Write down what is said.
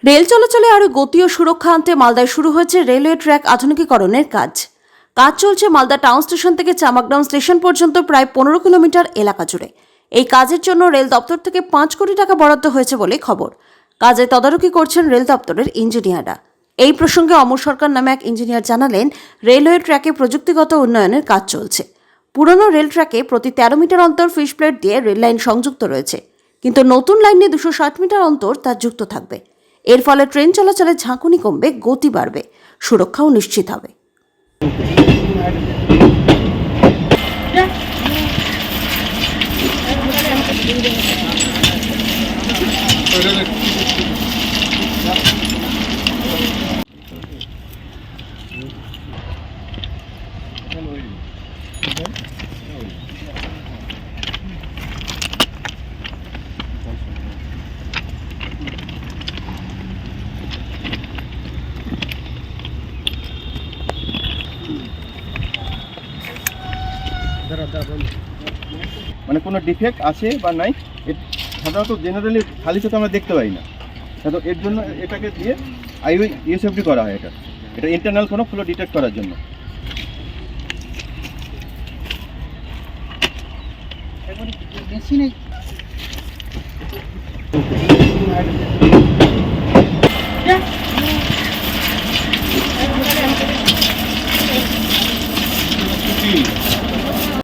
Rail চলাচলে আরও গতি ও সুরক্ষা আনতে মালদায় শুরু হয়েছে রেলওয়ে ট্র্যাক আধুনিকীকরণের কাজ চলছে মালদা টাউন স্টেশন থেকে চামাকডাউন স্টেশন পর্যন্ত প্রায় 15 কিলোমিটার এলাকা জুড়ে। এই কাজের জন্য রেল দপ্তর থেকে 5 কোটি টাকা বরাদ্দ হয়েছে বলে খবর। কাজে তদারকি করছেন রেল দপ্তরের ইঞ্জিনিয়াররা। এই প্রসঙ্গে অমর সরকার নামে এক ইঞ্জিনিয়ার জানালেন, রেলওয়ে ট্র্যাকে প্রযুক্তিগত উন্নয়নের কাজ চলছে। পুরনো রেল ট্র্যাকে প্রতি 13 মিটার অন্তর ফিশ প্লেট দিয়ে রেল লাইন সংযুক্ত রয়েছে, কিন্তু নতুন লাইনে 260 মিটার অন্তর তা যুক্ত থাকবে। এর ফলে ট্রেন চলাচলে ঝাঁকুনি কমবে, গতি বাড়বে, সুরক্ষাও নিশ্চিত হবে। মানে কোনো ডিফেক্ট আছে বা নাই, সাধারণত জেনারেলি খালি চোখে আমরা দেখতে পাই না। তো এর জন্য এটাকে দিয়ে ইউএসএফডি করা হয়। এটা ইন্টারনাল কোনো ফ্লো ডিটেক্ট করার জন্য। মেশিনে